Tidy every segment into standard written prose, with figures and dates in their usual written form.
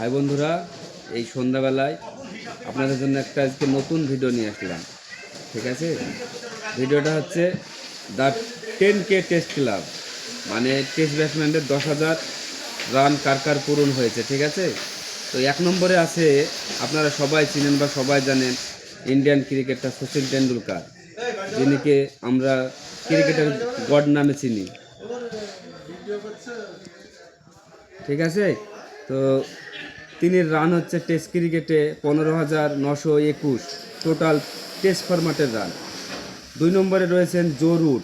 ভাই বন্ধুরা, এই সন্ধ্যাবেলায় আপনাদের জন্য একটা আজকে নতুন ভিডিও নিয়ে আসলাম। ঠিক আছে, ভিডিওটা হচ্ছে দ্য 10K টেস্ট ক্লাব, মানে টেস্ট ব্যাটসম্যানদের 10,000 রান কার কার পূরণ হয়েছে। ঠিক আছে, তো 1 নম্বরে আছে, আপনারা সবাই চিনেন বা সবাই জানেন, ইন্ডিয়ান ক্রিকেটার সচিন টেন্ডুলকার, যিনিকে আমরা ক্রিকেটের গড নামে চিনি। ঠিক আছে, তো তিনি রান হচ্ছে টেস্ট ক্রিকেটে 15,921 টোটাল টেস্ট ফরম্যাটের রান। 2 নম্বরে রয়েছেন জো রুট।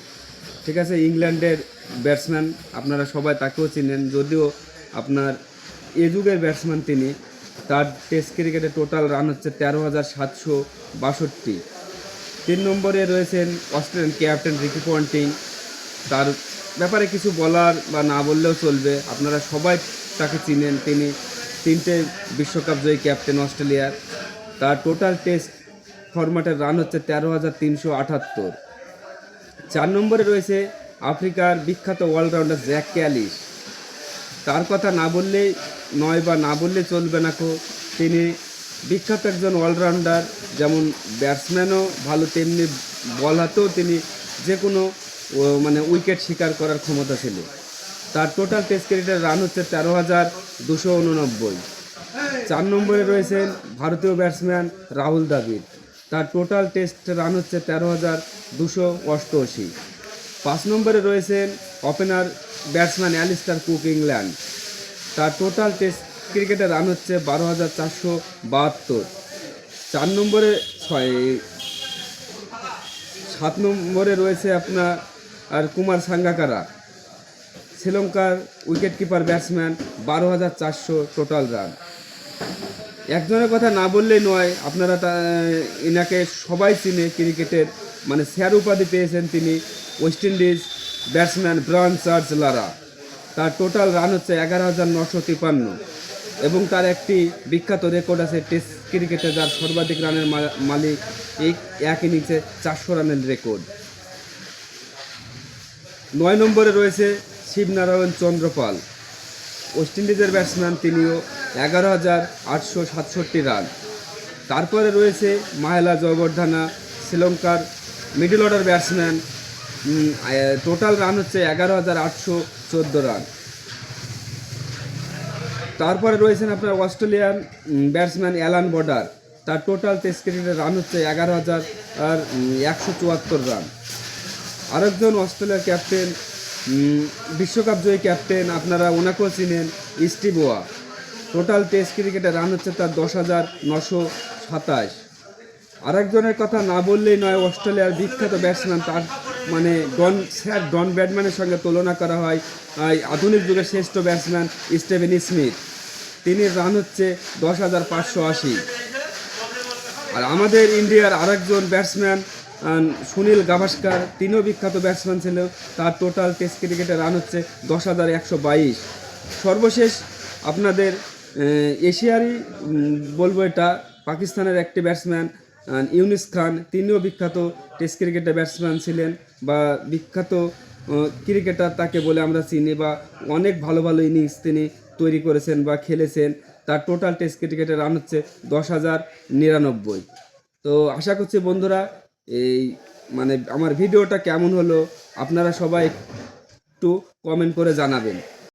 ঠিক আছে, ইংল্যান্ডের ব্যাটসম্যান, আপনারা সবাই তাকেও চিনেন, যদিও আপনার এ যুগের ব্যাটসম্যান তিনি। তার টেস্ট ক্রিকেটে টোটাল রান হচ্ছে 13,762। 3 নম্বরে রয়েছেন অস্ট্রেলিয়ান ক্যাপ্টেন রিকি পন্টিং। তার ব্যাপারে কিছু বলার বা না বললেও চলবে, আপনারা সবাই তাকে চিনেন। তিনি 3টে বিশ্বকাপ জয়ী ক্যাপ্টেন অস্ট্রেলিয়ার। তার টোটাল টেস্ট ফরম্যাটের রান হচ্ছে 13,378। 4 নম্বরে রয়েছে আফ্রিকার বিখ্যাত অলরাউন্ডার জ্যাক ক্যালিস। তার কথা না বললেই নয় বা না বললে চলবে না। তিনি বিখ্যাত একজন অলরাউন্ডার, যেমন ব্যাটসম্যানও ভালো, তেমনি বল হাতেও তিনি যে কোনো মানে উইকেট শিকার করার ক্ষমতা ছিল। তার টোটাল টেস্ট ক্রিকেটের রান হচ্ছে 13,289। 4 নম্বরে রয়েছেন ভারতীয় ব্যাটসম্যান রাহুল দ্রাবিড়। তার টোটাল টেস্ট রান হচ্ছে 13,288। 5 নম্বরে রয়েছেন opener batsman Alastair Cook, England. তার টোটাল টেস্ট ক্রিকেটের রান হচ্ছে 12,472। 4 নম্বরে 7 নম্বরে রয়েছে আপনার কুমার সাঙ্গাকারা, শ্রীলঙ্কার wicket keeper batsman, 12,400 total run. একজনের কথা না বললেই নয়, আপনারা এনাকে সবাই চিনে ক্রিকেটের, মানে স্যার উপাধি পেয়েছেন তিনি, West Indies batsman Brian Charles Lara. তার টোটাল রান হচ্ছে 11,953, এবং তার একটি বিখ্যাত রেকর্ড আছে টেস্ট ক্রিকেটে, যার সর্বাধিক রানের মালিক, এই এক ইনিংসে 400 রানের রেকর্ড। 9 নম্বরে রয়েছে শিবনারায়ণ চন্দ্রপাল, ওয়েস্ট ইন্ডিজের ব্যাটসম্যান, তিনিও 11,867 রান। তারপরে রয়েছে মাহেলা জয়বর্ধনা, শ্রীলঙ্কার middle order batsman, total run হচ্ছে 11,814 রান। তারপরে রয়েছেন আপনার অস্ট্রেলিয়ান ব্যাটসম্যান অ্যালান বর্ডার। তার টোটাল টেস্ট ক্রিকেটের রান হচ্ছে 11,174 রান। আরেকজন অস্ট্রেলিয়ার ক্যাপ্টেন, বিশ্বকাপ জয়ী ক্যাপ্টেন, আপনারা ওনাকেও চিনেন, স্টিভ ওয়া। টোটাল টেস্ট ক্রিকেটে রান হচ্ছে তার 10,927। আরেকজনের কথা না বললেই নয়, অস্ট্রেলিয়ার বিখ্যাত ব্যাটসম্যান, তার মানে ডন ব্র্যাডম্যানের সঙ্গে তুলনা করা হয় আধুনিক যুগের শ্রেষ্ঠ ব্যাটসম্যান স্টিভেন স্মিথ। তিনি রান হচ্ছে 10,580। আর আমাদের ইন্ডিয়ার আরেকজন ব্যাটসম্যান সুনীল গাভাস্কার, তিনিও বিখ্যাত ব্যাটসম্যান ছিল। তার টোটাল টেস্ট ক্রিকেটে রান হচ্ছে 10,122। সর্বশেষ আপনাদের এশিয়ারই বলবো, এটা পাকিস্তানের একটি ব্যাটসম্যান ইউনুস খান, তিনিও বিখ্যাত টেস্ট ক্রিকেটে ব্যাটসম্যান ছিলেন, বা বিখ্যাত ক্রিকেটার তাকে বলে আমরা চিনি, বা অনেক ভালো ভালো ইনিংস তিনি তৈরি করেছেন বা খেলেছেন। তার টোটাল টেস্ট ক্রিকেটে রান হচ্ছে 10,099। তো আশা করছি বন্ধুরা, এই মানে আমার ভিডিওটা কেমন হলো আপনারা সবাই একটু কমেন্ট করে জানাবেন।